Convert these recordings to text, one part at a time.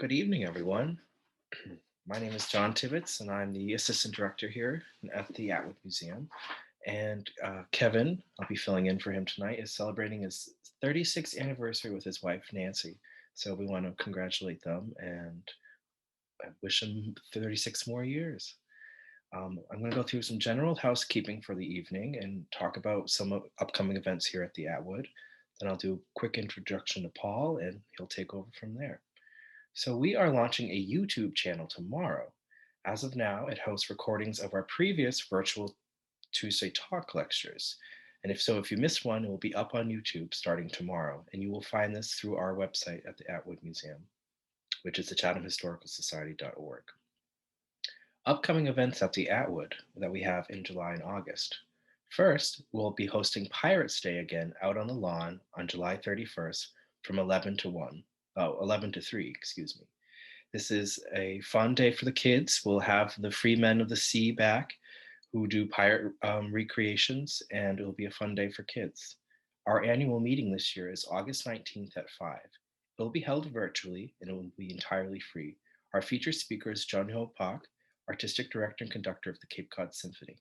Good evening, everyone. My name is John Tibbetts, and I'm the Assistant Director here at the Atwood Museum. And Kevin, I'll be filling in for him tonight, is celebrating his 36th anniversary with his wife, Nancy. So we want to congratulate them and wish them 36 more years. I'm going to go through some general housekeeping for the evening and talk about some upcoming events here at the Atwood. Then I'll do a quick introduction to Paul, and he'll take over from there. So we are launching a YouTube channel tomorrow. As of now, it hosts recordings of our previous virtual Tuesday Talk lectures. And if you missed one, it will be up on YouTube starting tomorrow. And you will find this through our website at the Atwood Museum, which is the chathamhistoricalsociety.org. Upcoming events at the Atwood that we have in July and August. First, we'll be hosting Pirates Day again out on the lawn on July 31st from 11 to 3, excuse me. This is a fun day for the kids. We'll have the Free Men of the Sea back who do pirate recreations, and it'll be a fun day for kids. Our annual meeting this year is August 19th at 5. It will be held virtually and it will be entirely free. Our featured speaker is John Ho Pak, Artistic Director and Conductor of the Cape Cod Symphony.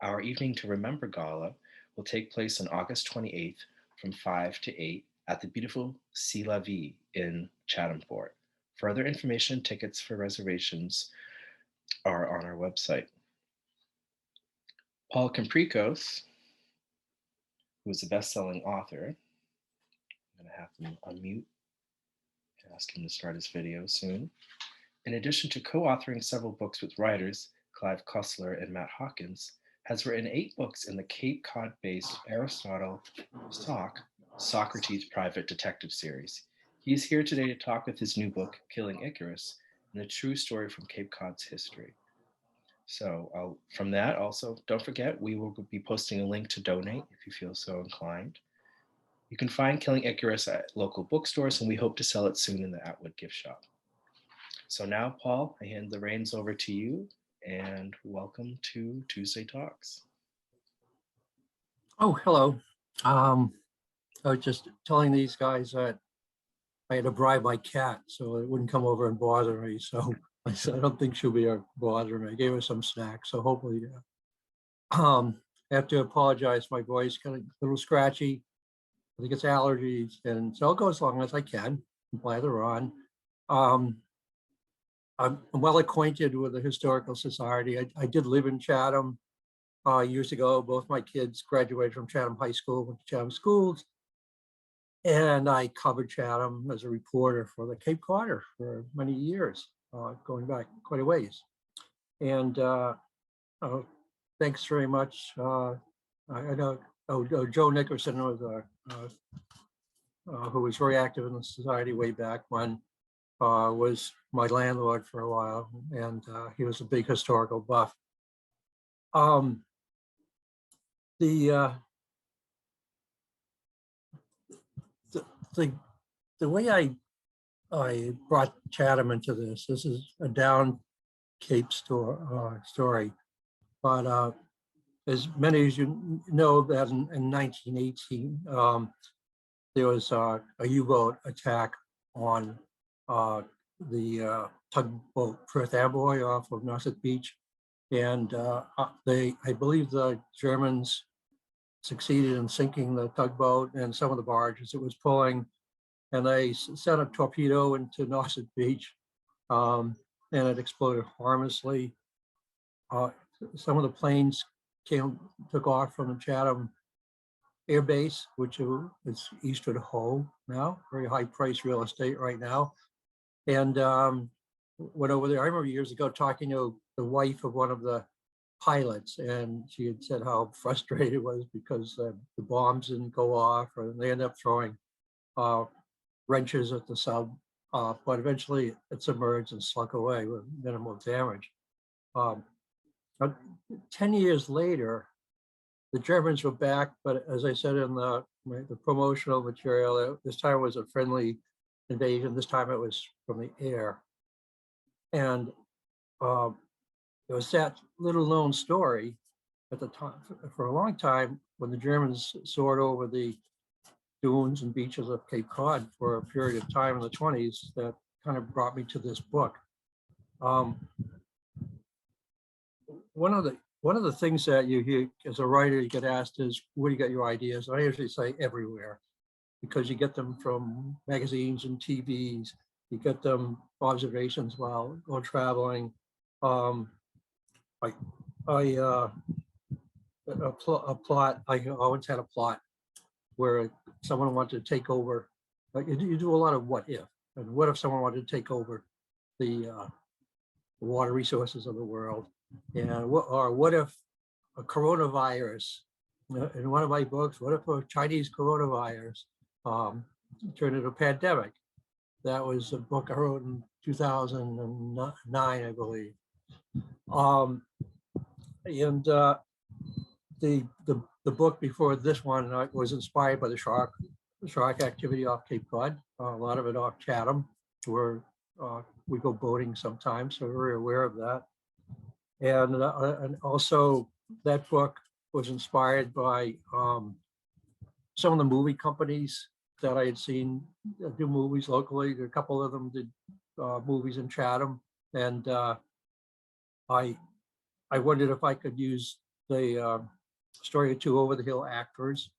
Our Evening to Remember Gala will take place on August 28th from 5 to 8 at the beautiful Sea La Vie in Chatham Fort. Further information and tickets for reservations are on our website. Paul Kemprecos, who is a best-selling author, I'm going to have him unmute and ask him to start his video soon. In addition to co-authoring several books with writers, Clive Cussler and Matt Hawkins, has written 8 books in the Cape Cod-based Aristotle Socraides private detective series. He is here today to talk with his new book, Killing Icarus, and a true story from Cape Cod's history. So from that, also, don't forget, we will be posting a link to donate if you feel so inclined. You can find Killing Icarus at local bookstores, and we hope to sell it soon in the Atwood gift shop. So now, Paul, I hand the reins over to you, and welcome to Tuesday Talks. Oh, hello. I was just telling these guys that I had to bribe my cat so it wouldn't come over and bother me. So I said, I don't think she'll be bothering me. I gave her some snacks, so hopefully. I have to apologize. My voice kind of a little scratchy. I think it's allergies, and so I'll go as long as I can. Blather on. I'm well acquainted with the Historical Society. I did live in Chatham years ago. Both my kids graduated from Chatham High School, went to Chatham schools, and I covered Chatham as a reporter for the Cape Codder for many years, going back quite a ways. And thanks very much. I know Joe Nickerson was who was very active in the society way back when, was my landlord for a while, and he was a big historical buff. The way I brought Chatham into this is a down Cape story, but as many as you know, that in 1918 there was a U-boat attack on the tugboat Perth Amboy off of Nauset Beach, and I believe the Germans succeeded in sinking the tugboat and some of the barges it was pulling, and they sent a torpedo into Nauset Beach, and it exploded harmlessly. Some of the planes took off from the Chatham Air Base, which is Eastwood Ho now, very high price real estate right now, and went over there. I remember years ago talking to the wife of one of the pilots, and she had said how frustrated it was because the bombs didn't go off, or they ended up throwing wrenches at the sub, but eventually it submerged and slunk away with minimal damage. 10 years later, the Germans were back, but as I said in the promotional material, this time was a friendly invasion. This time it was from the air. And there was that little known story at the time, for a long time, when the Germans soared over the dunes and beaches of Cape Cod for a period of time in the 20s, that kind of brought me to this book. One of the things that you hear as a writer, you get asked is, where do you get your ideas? And I usually say everywhere, because you get them from magazines and TVs. You get them observations while traveling. I plot. I always had a plot where someone wanted to take over. Like you do a lot of what if, and what if someone wanted to take over the water resources of the world, and what if a coronavirus? In one of my books, what if a Chinese coronavirus turned into a pandemic? That was a book I wrote in 2009, I believe. And the book before this one was inspired by the shark activity off Cape Cod. A lot of it off Chatham, where we go boating sometimes, so we're aware of that. And also that book was inspired by some of the movie companies that I had seen do movies locally. A couple of them did movies in Chatham, and I wondered if I could use the story of two over-the-hill actors,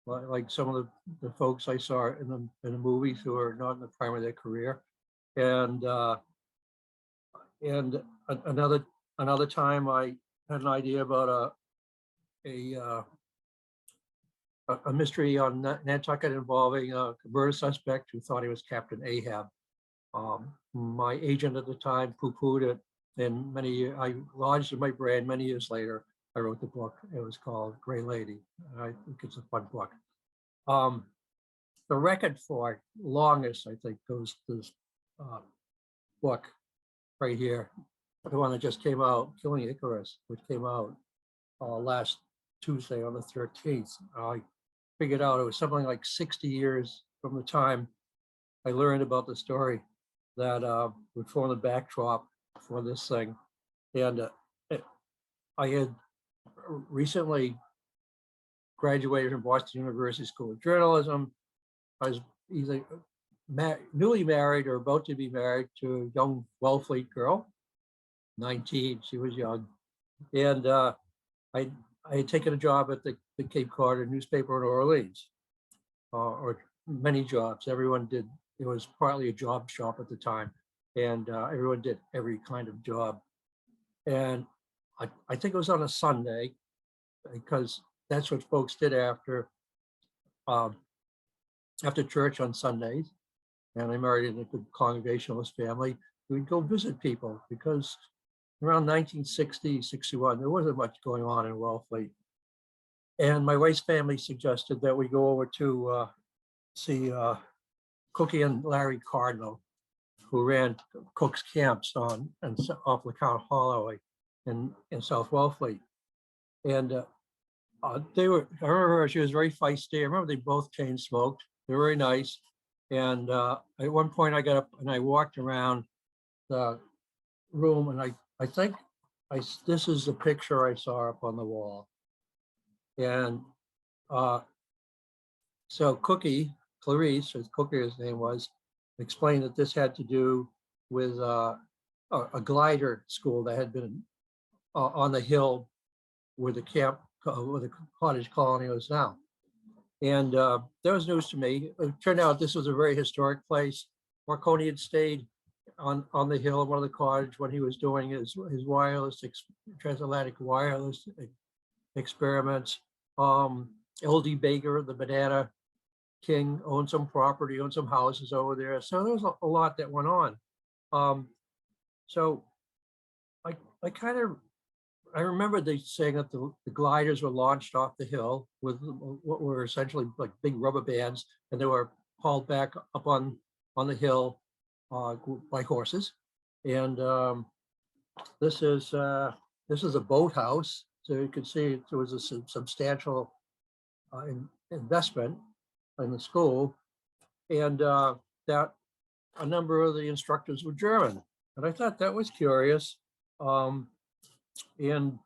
like some of the folks I saw in the movies who are not in the prime of their career. And another time I had an idea about a mystery on Nantucket involving a murder suspect who thought he was Captain Ahab. My agent at the time poo-pooed it, and I lodged in my brain. Many years later, I wrote the book. It was called Gray Lady. I think it's a fun book. The record for longest, I think, goes to this book right here, the one that just came out, Killing Icarus, which came out last Tuesday on the 13th. I figured out it was something like 60 years from the time I learned about the story that would form the backdrop for this thing. And I had recently graduated from Boston University School of Journalism. I was either newly married or about to be married to a young Wellfleet girl, 19, she was young. And I had taken a job at the Cape Codder newspaper in Orleans, or many jobs. Everyone did. It was partly a job shop at the time, and everyone did every kind of job. And I think it was on a Sunday, because that's what folks did after church on Sundays. And I married in a good Congregationalist family. We'd go visit people, because around 1960, 61, there wasn't much going on in Wellfleet. And my wife's family suggested that we go over to see Cookie and Larry Cardinal, who ran Cook's Camps off LeCount Holloway in South Wellfleet. And I remember she was very feisty. I remember they both chain smoked. They were very nice. And at one point I got up and I walked around the room, and I think this is the picture I saw up on the wall. And so Cookie, Clarice, as Cookie his name was, explained that this had to do with a glider school that had been on the hill where the cottage colony was now. And that was news to me. It turned out this was a very historic place. Marconi had stayed on the hill in one of the cottage when he was doing his wireless, transatlantic wireless experiments. L.D. Baker, the Banana King, owned some property, owned some houses over there. So there was a lot that went on. So I remember they saying that the gliders were launched off the hill with what were essentially like big rubber bands, and they were hauled back up on the hill by horses. And this is a boathouse, so you can see there was a substantial investment in the school, and that a number of the instructors were German, and I thought that was curious. And in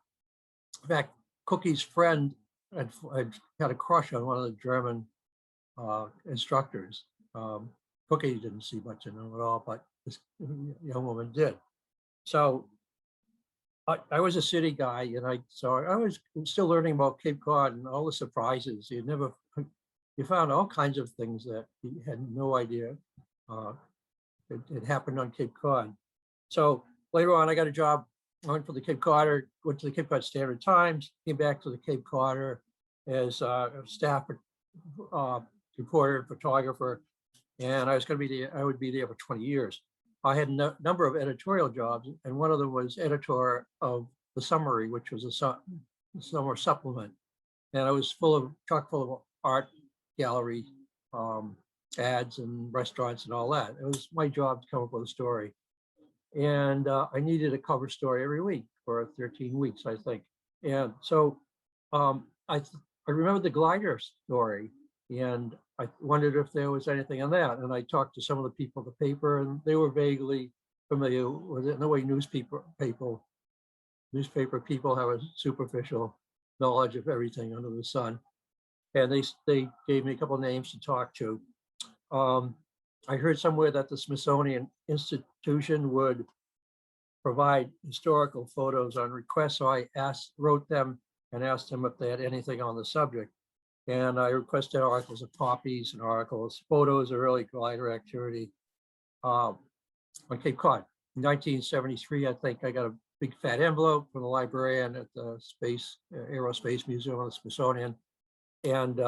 fact, Cookie's friend had a crush on one of the German instructors. Cookie didn't see much in him at all, but this young woman did. So I was a city guy, and I was still learning about Cape Cod and all the surprises. You found all kinds of things that you had no idea it happened on Cape Cod. So later on, I got a job. I went for the Cape Codder, went to the Cape Cod Standard Times, came back to the Cape Codder as a staff reporter and photographer, and I would be there for 20 years. I had a number of editorial jobs, and one of them was editor of the Summary, which was a summer supplement, and I was chock full of art gallery ads and restaurants and all that. It was my job to come up with a story, and I needed a cover story every week for 13 weeks, I think. And so I remembered the glider story, and I wondered if there was anything on that. And I talked to some of the people at the paper, and they were vaguely familiar with it. In the way newspaper people have a superficial knowledge of everything under the sun. And they gave me a couple of names to talk to. I heard somewhere that the Smithsonian Institution would provide historical photos on request. So I wrote them and asked them if they had anything on the subject. And I requested articles of poppies and photos of early glider activity on Cape Cod. In 1973, I think I got a big fat envelope from the librarian at the Aerospace Museum of the Smithsonian, and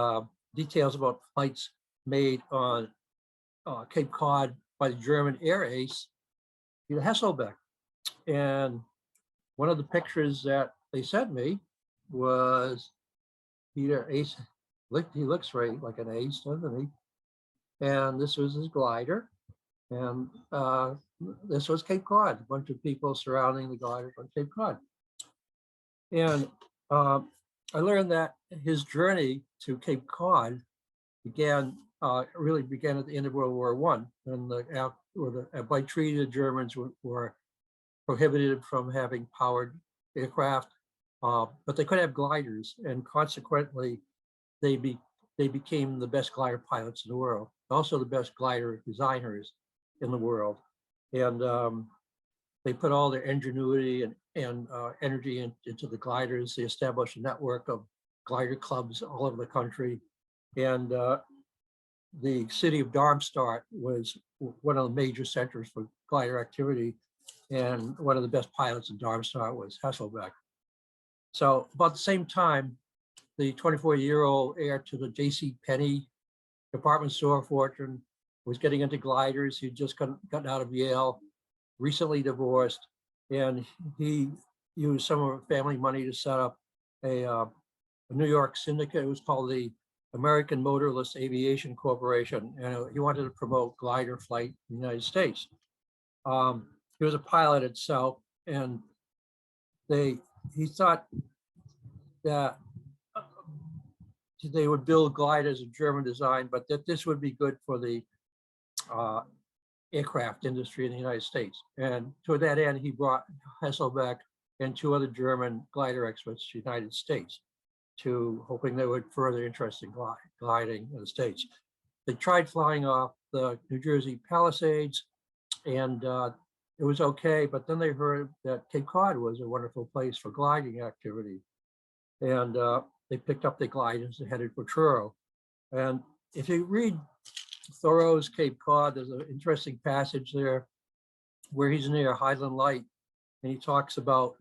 details about flights made on Cape Cod by the German air ace, Peter Hesselbeck. And one of the pictures that they sent me was Peter Ace. He looks right like an ace, doesn't he? And this was his glider. And this was Cape Cod, a bunch of people surrounding the glider on Cape Cod. And I learned that his journey to Cape Cod really began at the end of World War I. And by treaty, the Germans were prohibited from having powered aircraft, but they could have gliders, and consequently, they became the best glider pilots in the world, also the best glider designers in the world. And they put all their ingenuity and energy into the gliders. They established a network of glider clubs all over the country. And the city of Darmstadt was one of the major centers for glider activity. And one of the best pilots in Darmstadt was Hesselbeck. So about the same time, the 24-year-old heir to the J.C. Penney department store fortune was getting into gliders. He'd just gotten out of Yale, recently divorced, and he used some of his family money to set up a New York syndicate. It was called the American Motorless Aviation Corporation, and he wanted to promote glider flight in the United States. He was a pilot itself, and he thought that they would build gliders of German design, but that this would be good for the aircraft industry in the United States. And to that end, he brought Hesselbeck and two other German glider experts to the United States, hoping they would further interest in gliding in the States. They tried flying off the New Jersey Palisades, and it was okay, but then they heard that Cape Cod was a wonderful place for gliding activity. And they picked up their gliders and headed for Truro. And if you read Thoreau's Cape Cod, there's an interesting passage there where he's near Highland Light, and he talks about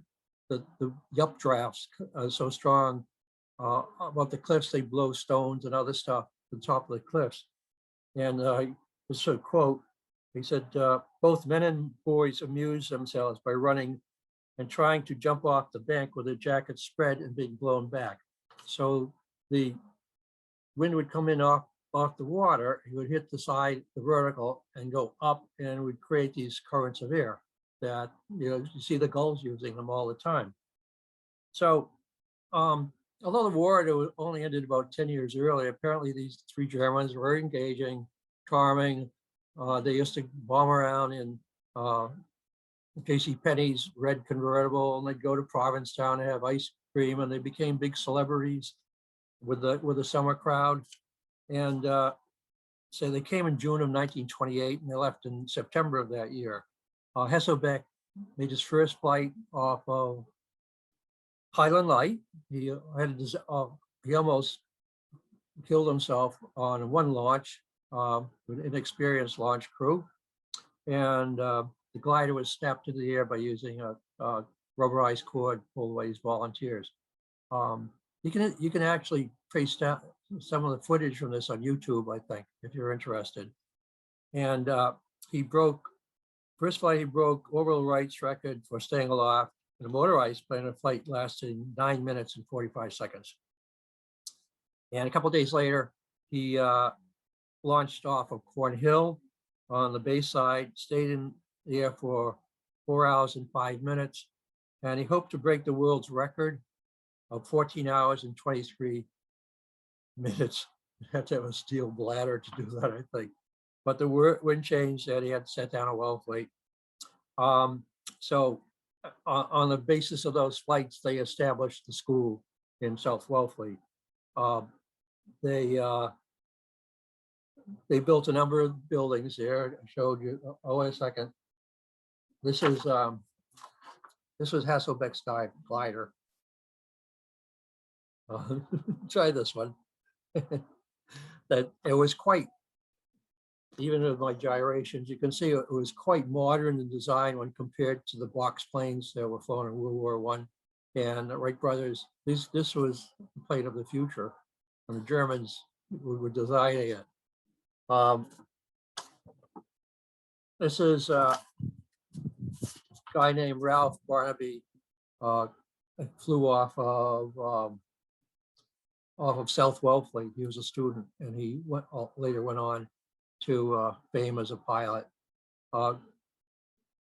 the updrafts so strong about the cliffs, they blow stones and other stuff to the top of the cliffs. And this is a quote. He said, both men and boys amuse themselves by running and trying to jump off the bank with their jackets spread and being blown back. So the wind would come in off the water, it would hit the side, the vertical, and go up, and would create these currents of air that, you see the gulls using them all the time. So although the war only ended about 10 years earlier, apparently these three Germans were engaging, charming. They used to bomb around in J.C. Penney's red convertible, and they'd go to Provincetown and have ice cream, and they became big celebrities with the summer crowd. And So they came in June of 1928 and they left in September of that year. Hasselbeck made his first flight off of Highland Light. He almost killed himself on one launch with an inexperienced launch crew. And the glider was snapped into the air by using a rubberized cord pulled by these volunteers. You can actually trace down some of the footage from this on YouTube, I think, if you're interested. And first flight, he broke orbital Wright's record for staying aloft in a motorized plane. A flight lasting 9 minutes and 45 seconds. And a couple of days later, he launched off of Cornhill on the base side, stayed in the air for 4 hours and 5 minutes, and he hoped to break the world's record of 14 hours and 23 minutes. You had to have a steel bladder to do that, I think. But the wind changed and he had to set down a well fleet. So on the basis of those flights, they established the school in South Wellfleet. They built a number of buildings there. I showed you. Oh, wait a second. This was Hasselbeck's glider. Try this one. That it was quite, even with my gyrations, you can see it was quite modern in design when compared to the box planes that were flown in World War I. And the Wright brothers, this was the plane of the future, and the Germans were designing it. This is a guy named Ralph Barnaby, flew off of South Wellfleet. He was a student, and he later went on to fame as a pilot.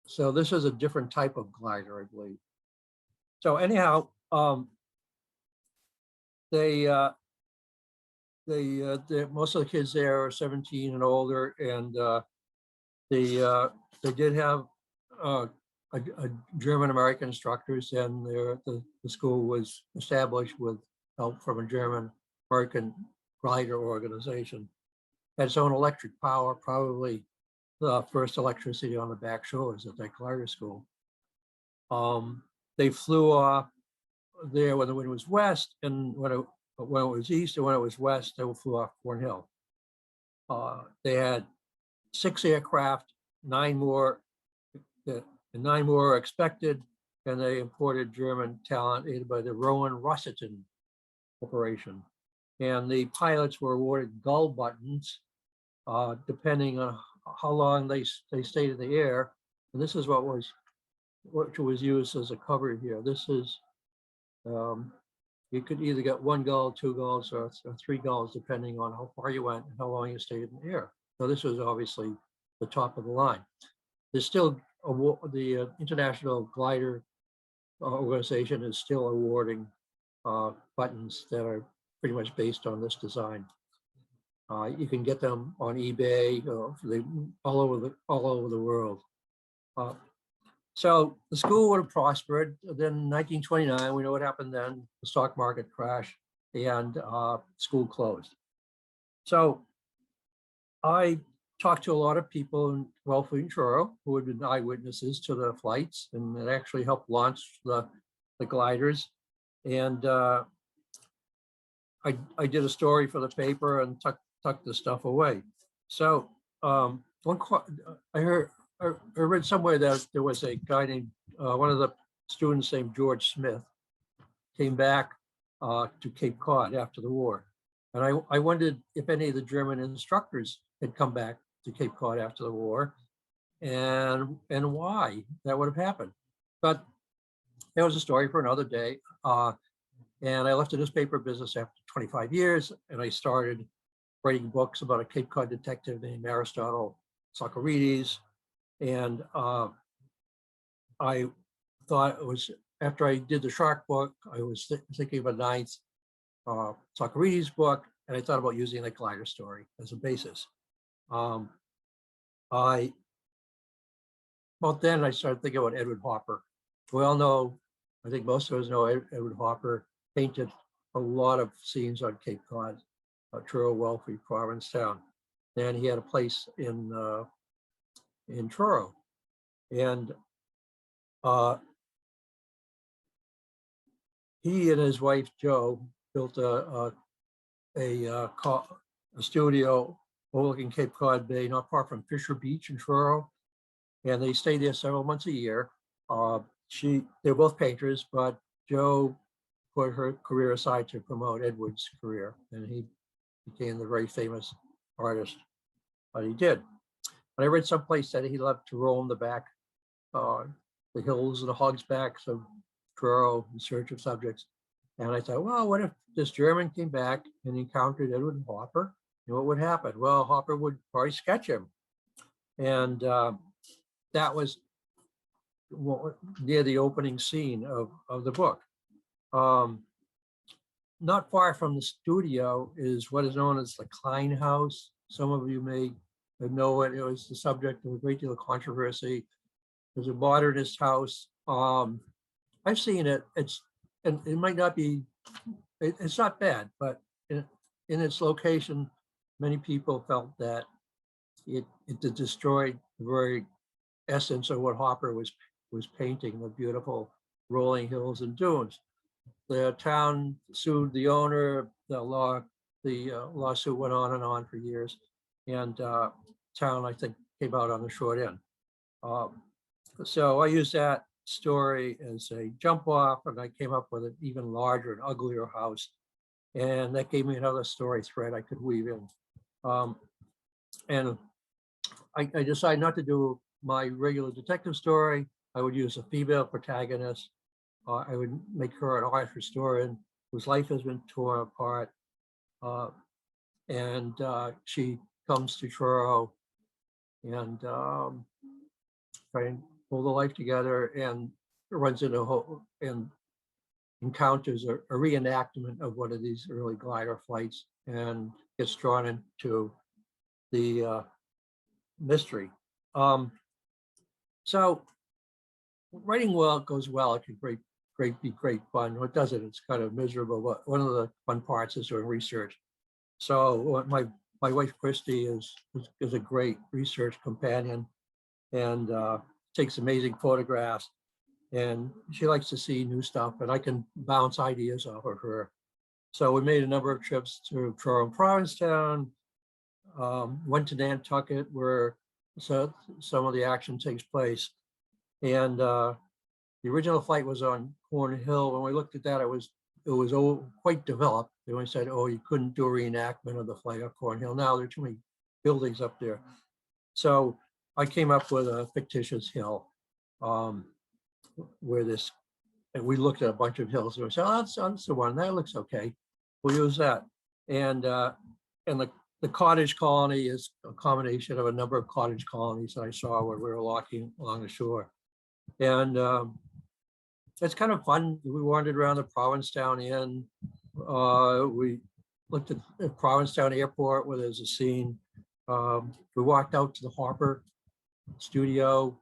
So this is a different type of glider, I believe. So anyhow, most of the kids there are 17 and older, and they did have German-American instructors, and the school was established with help from a German-American glider organization. Had its own electric power, probably the first electricity on the back shores at that glider school. They flew off there when the wind was west, and when it was east and when it was west, they flew off Cornhill. They had 6 aircraft, 9 more are expected, and they imported German talent aided by the Rowan Rossitten Corporation. And the pilots were awarded gull buttons, depending on how long they stayed in the air. And this is what was used as a cover here. This is, you could either get 1 gull, 2 gulls, or 3 gulls, depending on how far you went and how long you stayed in the air. So this was obviously the top of the line. There's still the International Glider Organization is still awarding buttons that are pretty much based on this design. You can get them on eBay, all over the world. So the school would have prospered. Then in 1929, we know what happened then. The stock market crashed and school closed. So I talked to a lot of people in Wellfleet and Truro who had been eyewitnesses to the flights, and it actually helped launch the gliders. And I did a story for the paper and tucked the stuff away. So I read somewhere that there was a guy named, one of the students named George Smith, came back to Cape Cod after the war. And I wondered if any of the German instructors had come back to Cape Cod after the war, and why that would have happened. But it was a story for another day. And I left the newspaper business after 25 years, and I started writing books about a Cape Cod detective named Aristotle Socraides. And I thought it was, after I did the shark book, I was thinking of a 9th Socraides book, and I thought about using the glider story as a basis. About then I started thinking about Edward Hopper. We all know, I think most of us know Edward Hopper painted a lot of scenes on Cape Cod, Truro, Wellfleet, Provincetown. and he had a place in Truro. And he and his wife Jo built a studio overlooking Cape Cod Bay, not far from Fisher Beach in Truro, and they stayed there several months a year. They're both painters, but Jo put her career aside to promote Edward's career, and he became the very famous artist that he did. And I read someplace that he loved to roam the hills and the hogs backs of Truro in search of subjects. And I thought, well, what if this German came back and encountered Edward and Hopper? And what would happen? Well, Hopper would probably sketch him. And that was near the opening scene of the book. Not far from the studio is what is known as the Klein House. Some of you may know it. It was the subject of a great deal of controversy. It was a modernist house. I've seen it. And it might not be, it's not bad, but in its location, many people felt that it destroyed the very essence of what Hopper was painting, the beautiful rolling hills and dunes. The town sued the owner. The lawsuit went on and on for years, and town, I think, came out on the short end. So I used that story as a jump off, and I came up with an even larger and uglier house, and that gave me another story thread I could weave in. And I decided not to do my regular detective story. I would use a female protagonist. I would make her an art historian whose life has been torn apart, and she comes to Truro and try and pull the life together, and runs into and encounters a reenactment of one of these early glider flights and gets drawn into the mystery. So writing well goes well. It can be great fun. What doesn't, it's kind of miserable. But one of the fun parts is doing research. So my wife Christy is a great research companion, and takes amazing photographs, and she likes to see new stuff, and I can bounce ideas off of her. So we made a number of trips to Truro and Provincetown, went to Nantucket where some of the action takes place. And the original flight was on Cornhill. When we looked at that, it was quite developed. They only said, oh, you couldn't do a reenactment of the flight up Cornhill. Now there are too many buildings up there. So I came up with a fictitious hill where and we looked at a bunch of hills and we said, oh, that's the one, that looks okay. We'll use that. And the cottage colony is a combination of a number of cottage colonies that I saw when we were walking along the shore. And it's kind of fun. We wandered around the Provincetown Inn. We looked at Provincetown Airport where there's a scene. We walked out to the Hopper studio.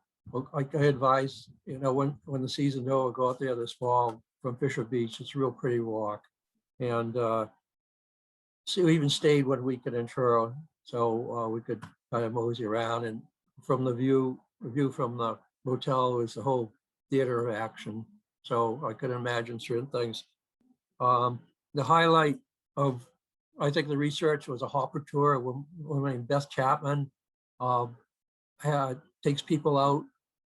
Like I advise, when the season's over, go out there this fall from Fisher Beach. It's a real pretty walk. And so we even stayed 1 week in Truro, so we could kind of mosey around. And from the view from the motel was the whole theater of action. So I could imagine certain things. The highlight of, I think, the research was a Hopper tour. A woman named Beth Chapman takes people out.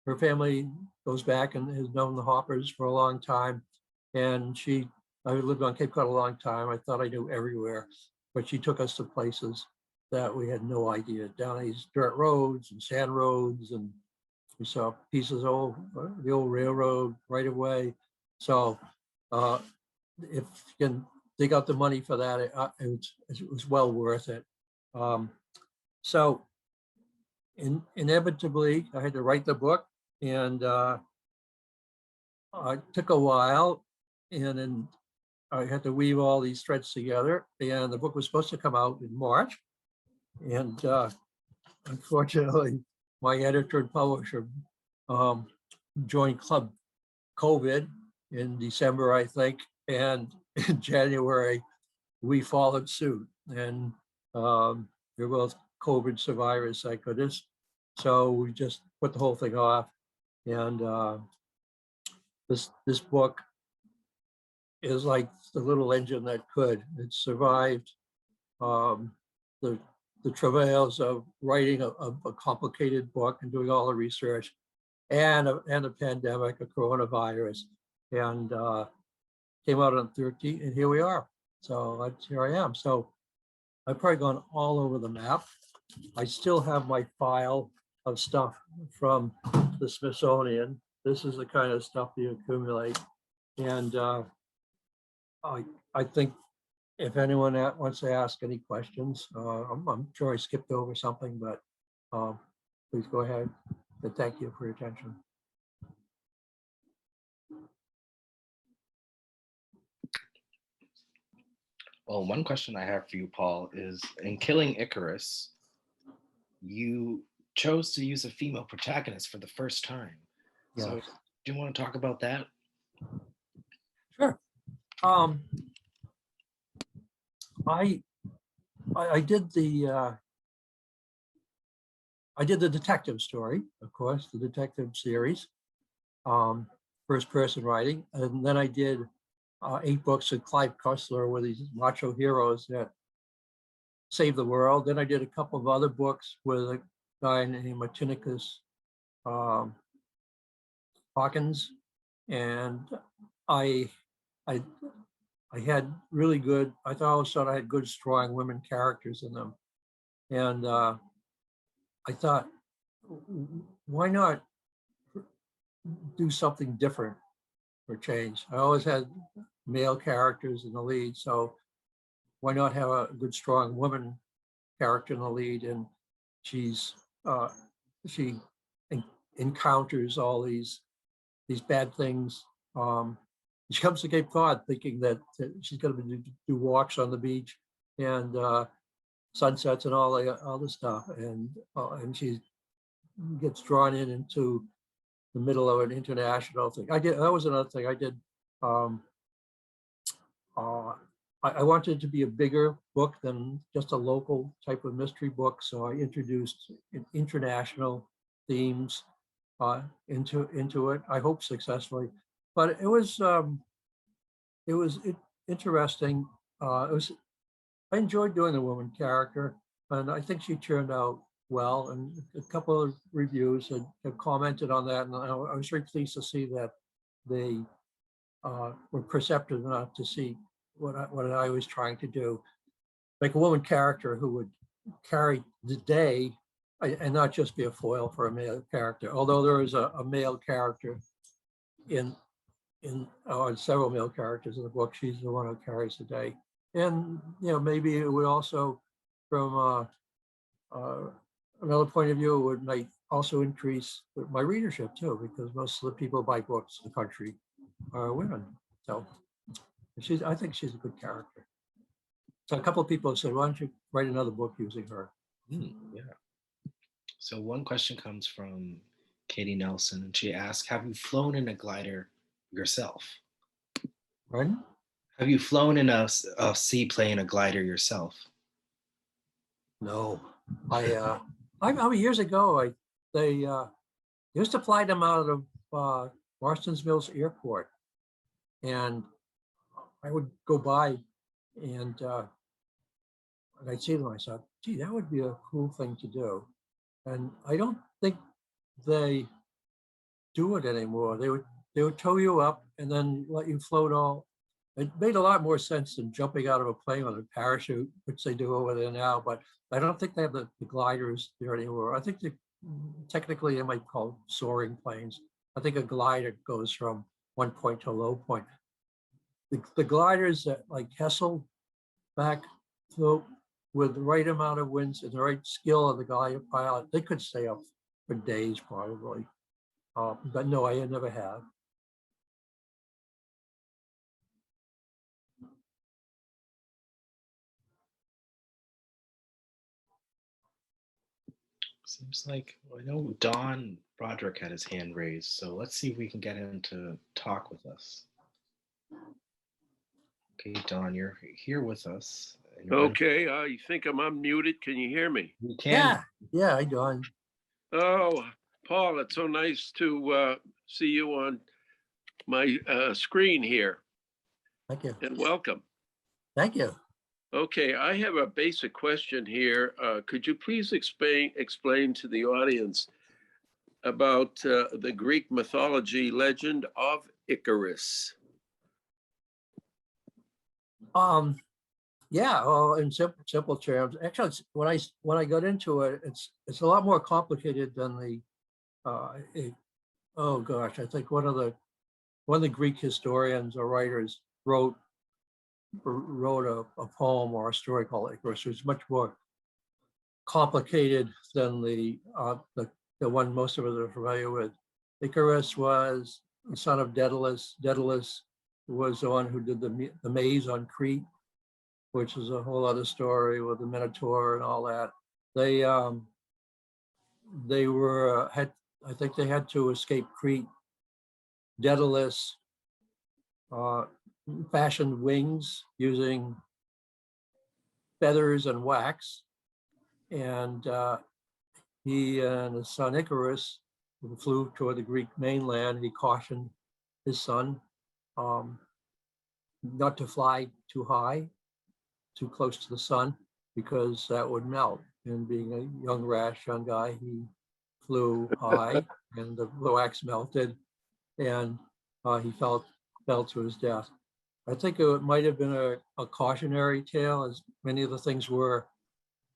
Her family goes back and has known the Hoppers for a long time. And I lived on Cape Cod a long time. I thought I knew everywhere, but she took us to places that we had no idea. Down these dirt roads and sand roads, and we saw pieces of the old railroad right away. So if you can dig out the money for that, it was well worth it. So inevitably, I had to write the book, and it took a while, and then I had to weave all these threads together, and the book was supposed to come out in March. And unfortunately, my editor and publisher joined Club COVID in December, I think, and in January, we followed suit. And we're both COVID survivors, thank goodness. So we just put the whole thing off. And this book is like the little engine that could. It survived the travails of writing a complicated book and doing all the research, and a pandemic, a coronavirus, and came out on 13, and here we are. So here I am. So I've probably gone all over the map. I still have my file of stuff from the Smithsonian. This is the kind of stuff you accumulate. And I think if anyone wants to ask any questions, I'm sure I skipped over something, but please go ahead. And thank you for your attention. Well, one question I have for you, Paul, is in Killing Icarus, you chose to use a female protagonist for the first time. Yeah. So do you want to talk about that? Sure. I did the detective story, of course, the detective series, first person writing, and then I did 8 books of Clive Cussler with these macho heroes that saved the world. Then I did a couple of other books with a guy named Matt Hawkins, and I had really good, I always thought I had good, strong women characters in them. And I thought, why not do something different or change? I always had male characters in the lead, so why not have a good, strong woman character in the lead? And she encounters all these bad things. She comes to Cape Cod thinking that she's going to do walks on the beach and sunsets and all this stuff, and she gets drawn into the middle of an international thing. That was another thing I did. I wanted it to be a bigger book than just a local type of mystery book, so I introduced international themes into it. I hope successfully, but it was interesting. I enjoyed doing the woman character, and I think she turned out well. And a couple of reviews had commented on that, and I was very pleased to see that they were perceptive enough to see what I was trying to do, make a woman character who would carry the day and not just be a foil for a male character. Although there is a male character in several male characters in the book, she's the one who carries the day. And maybe it would also, from another point of view, it might also increase my readership too, because most of the people who buy books in the country are women. So I think she's a good character. So a couple of people have said, why don't you write another book using her? Yeah. So one question comes from Katie Nelson, and she asks, have you flown in a glider yourself? Pardon? Have you flown in a seaplane, a glider yourself? No. I mean, years ago, they used to fly them out of Marston's Mills Airport, and I would go by and I'd see them. I thought, gee, that would be a cool thing to do. And I don't think they do it anymore. They would tow you up and then let you float all. It made a lot more sense than jumping out of a plane with a parachute, which they do over there now. But I don't think they have the gliders there anymore. I think technically they might call soaring planes. I think a glider goes from one point to a low point. The gliders that like Hessel back float with the right amount of winds and the right skill of the glider pilot, they could stay up for days probably. But no, I never have. Seems like, I know Don Broderick had his hand raised, so let's see if we can get him to talk with us. Okay, Don, you're here with us. Okay, you think I'm unmuted? Can you hear me? We can. Yeah, yeah, I do. Oh, Paul, it's so nice to see you on my screen here, Thank you. and welcome. Thank you. Okay, I have a basic question here. Could you please explain to the audience about the Greek mythology legend of Icarus? Yeah, well, in simple terms, actually, when I got into it, it's a lot more complicated than the. Oh gosh, I think one of the Greek historians or writers wrote a poem or a story called Icarus, which is much more complicated than the one most of us are familiar with. Icarus was the son of Daedalus. Daedalus was the one who did the maze on Crete, which is a whole other story with the Minotaur and all that. They I think they had to escape Crete. Daedalus fashioned wings using feathers and wax, and he and his son Icarus, who flew toward the Greek mainland, he cautioned his son not to fly too high, too close to the sun, because that would melt. And being a young, rash young guy, he flew high, and the wax melted, and he fell to his death. I think it might have been a cautionary tale, as many of the things were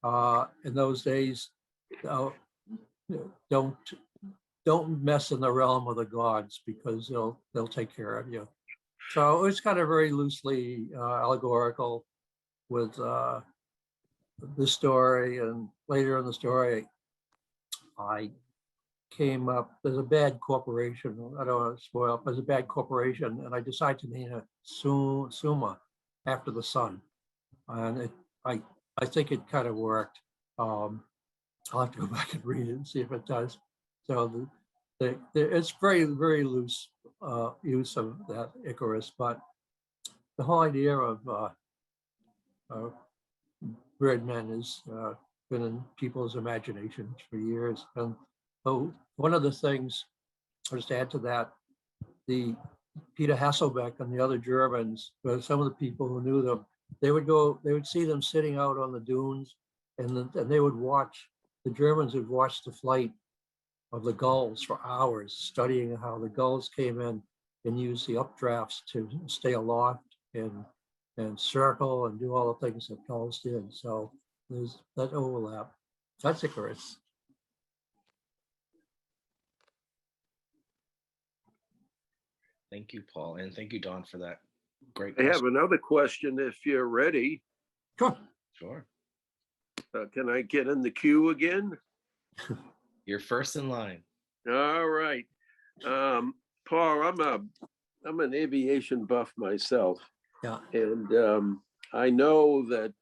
in those days. Don't mess in the realm of the gods, because they'll take care of you. So it was kind of very loosely allegorical with the story. And later in the story, I came up, there's a bad corporation, I don't want to spoil it, there's a bad corporation, and I decided to name it Suma, after the sun. And I think it kind of worked. I'll have to go back and read it and see if it does. So it's very, very loose use of that Icarus, but the whole idea of Birdmen has been in people's imaginations for years. And one of the things, I'll just add to that, the Peter Hasselbeck and the other Germans, some of the people who knew them, they would see them sitting out on the dunes, and they would watch, the Germans would watch the flight of the gulls for hours, studying how the gulls came in and used the updrafts to stay aloft and circle and do all the things that gulls did. So there's that overlap. That's Icarus. Thank you, Paul, and thank you, Don, for that great I question. have another question if you're ready. Sure. Can I get in the queue again? You're first in line. All right. Paul, I'm an aviation buff myself. Yeah. And I know that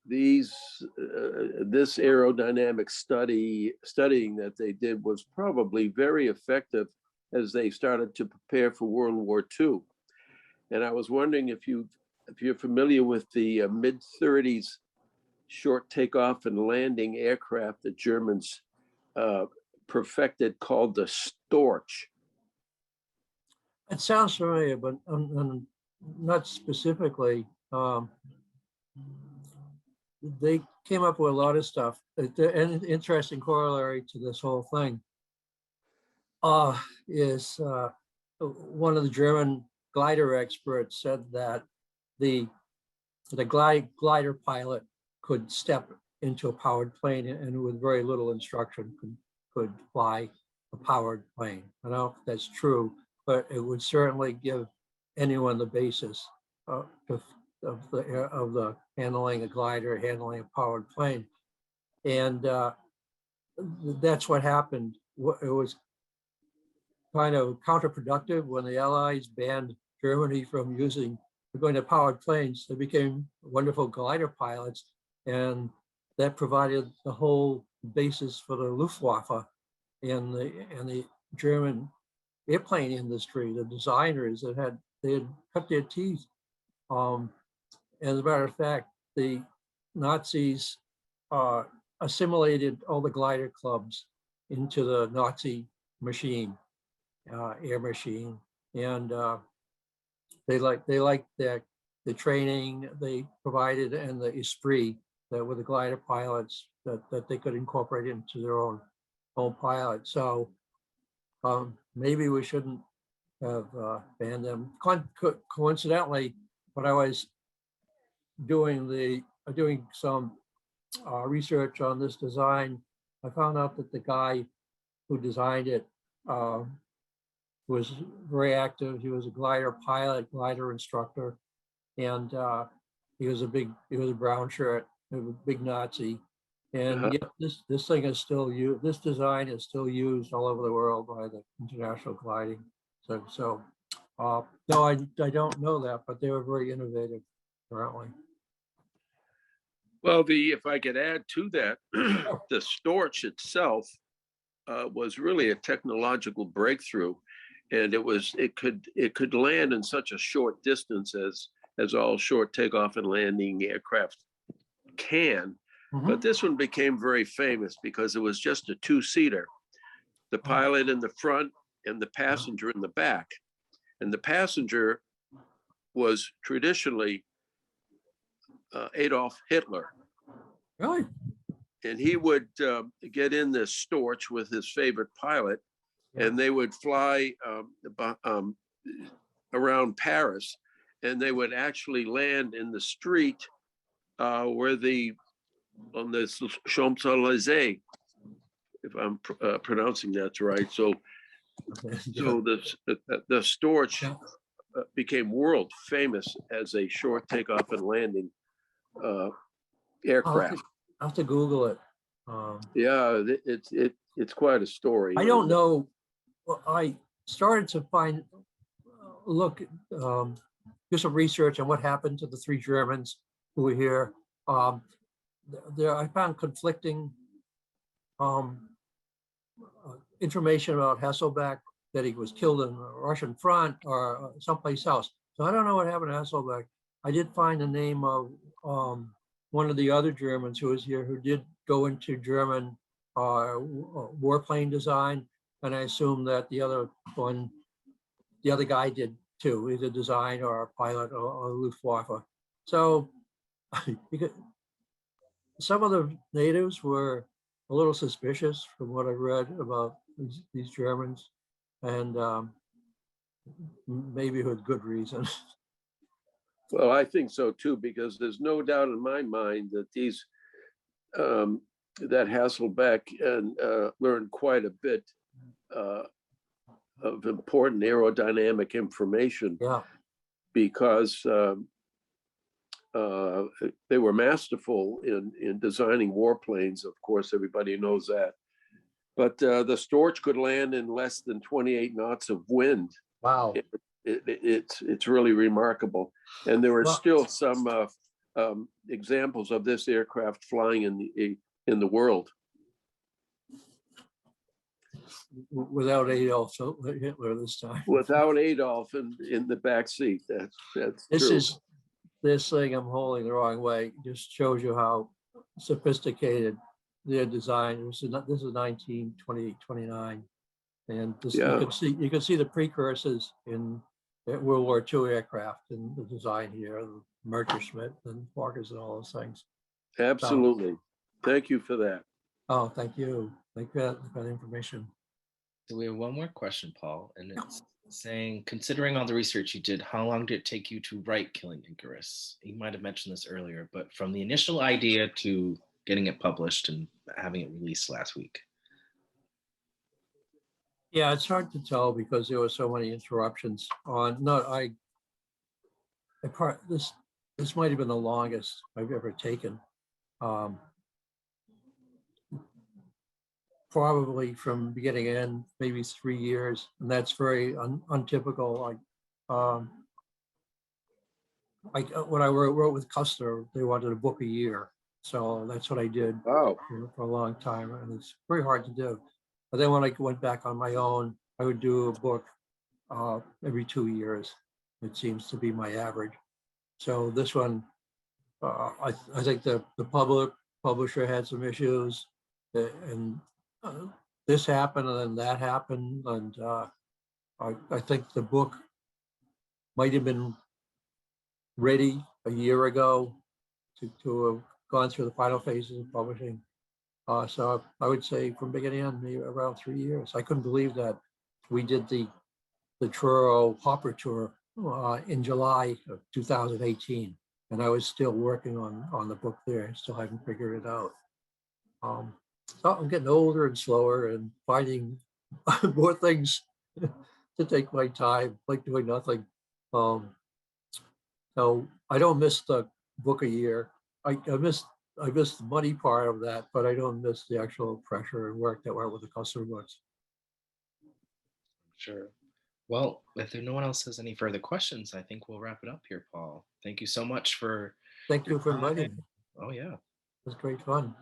this aerodynamic studying that they did was probably very effective as they started to prepare for World War II. And I was wondering if you're familiar with the mid-30s short takeoff and landing aircraft that Germans perfected, called the Storch. It sounds familiar, but not specifically. They came up with a lot of stuff. An interesting corollary to this whole thing is one of the German glider experts said that the glider pilot could step into a powered plane and with very little instruction could fly a powered plane. I don't know if that's true, but it would certainly give anyone the basis of the handling a glider, handling a powered plane. And that's what happened. It was kind of counterproductive when the Allies banned Germany from going to powered planes. They became wonderful glider pilots, and that provided the whole basis for the Luftwaffe and the German airplane industry. The designers they had cut their teeth As a matter of fact, the Nazis assimilated all the glider clubs into the Nazi machine, air machine, and they liked that the training they provided and the esprit that with the glider pilots that they could incorporate into their own pilot. So maybe we shouldn't have banned them. Coincidentally, when I was doing some research on this design, I found out that the guy who designed it was very active. He was a glider pilot, glider instructor, and he was a brown shirt, a big Nazi. And yet this thing is still used. This design is still used all over the world by the International Gliding. So no, I don't know that, but they were very innovative, apparently. Well, if I could add to that, the Storch itself was really a technological breakthrough, and it could land in such a short distance as all short takeoff and landing aircraft can. Mm-hmm. But this one became very famous because it was just a two-seater, the pilot in the front and the passenger in the back. And the passenger was traditionally Adolf Hitler. Really? And he would get in this Storch with his favorite pilot, and they would fly around Paris, and they would actually land in the street on the Champs-Élysées, if I'm pronouncing that right. So the Storch became world famous as a short takeoff and landing aircraft. I'll have to Google it. Yeah, it's quite a story. I don't know. Well, I started to do some research on what happened to the 3 Germans who were here. I found conflicting information about Hasselbeck, that he was killed in the Russian front or someplace else. So I don't know what happened to Hasselbeck. I did find the name of one of the other Germans who was here, who did go into German warplane design, and I assume that the other guy did too, either design or a pilot or Luftwaffe. So some of the natives were a little suspicious from what I read about these Germans, and maybe with good reason. Well, I think so too, because there's no doubt in my mind that that Hasselbeck learned quite a bit of important aerodynamic information. Yeah. Because they were masterful in designing warplanes. Of course, everybody knows that. But the Storch could land in less than 28 knots of wind. Wow. It's really remarkable. And there are still some examples of this aircraft flying in the world. Without Adolf Hitler this time. Without Adolf in the back seat. That's true. This thing I'm holding the wrong way just shows you how sophisticated their design. This is 1928, 29. And you can see the precursors in World War II aircraft and the design here, the Mercer-Schmitt and Parkers and all those things. Absolutely. Thank you for that. Oh, thank you. Thank you for that information. So we have one more question, Paul, and it's saying, considering all the research you did, how long did it take you to write Killing Icarus? You might have mentioned this earlier, but from the initial idea to getting it published and having it released last week. Yeah, it's hard to tell because there were so many interruptions on. This might have been the longest I've ever taken. Probably from beginning to end, maybe 3 years, and that's very untypical. When I wrote with Cussler, they wanted a book a year, so that's what I did for a long time, and it's very hard to do. But then when I went back on my own, I would do a book every 2 years. It seems to be my average. So this one, I think the publisher had some issues, and this happened and then that happened, and I think the book might have been ready a year ago to have gone through the final phases of publishing. So I would say from beginning on, maybe around 3 years. I couldn't believe that we did the Truro Hopper tour in July of 2018, and I was still working on the book there. I still haven't figured it out. So I'm getting older and slower and finding more things to take my time, like doing nothing. So I don't miss the book a year. I miss the money part of that, but I don't miss the actual pressure and work that went with the Cussler books. Sure. Well, if no one else has any further questions, I think we'll wrap it up here, Paul. Thank you so much for Thank your you for time. inviting me. Oh, yeah. It was great fun.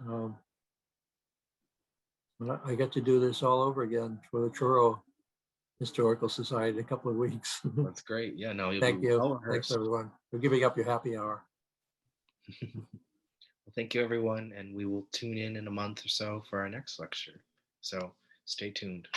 I get to do this all over again for the Truro Historical Society in a couple of weeks. That's great. Yeah, no, you'll Thank be you. well Thanks, rehearsed. everyone, for giving up your happy hour. Well, thank you, everyone, and we will tune in a month or so for our next lecture. So stay tuned.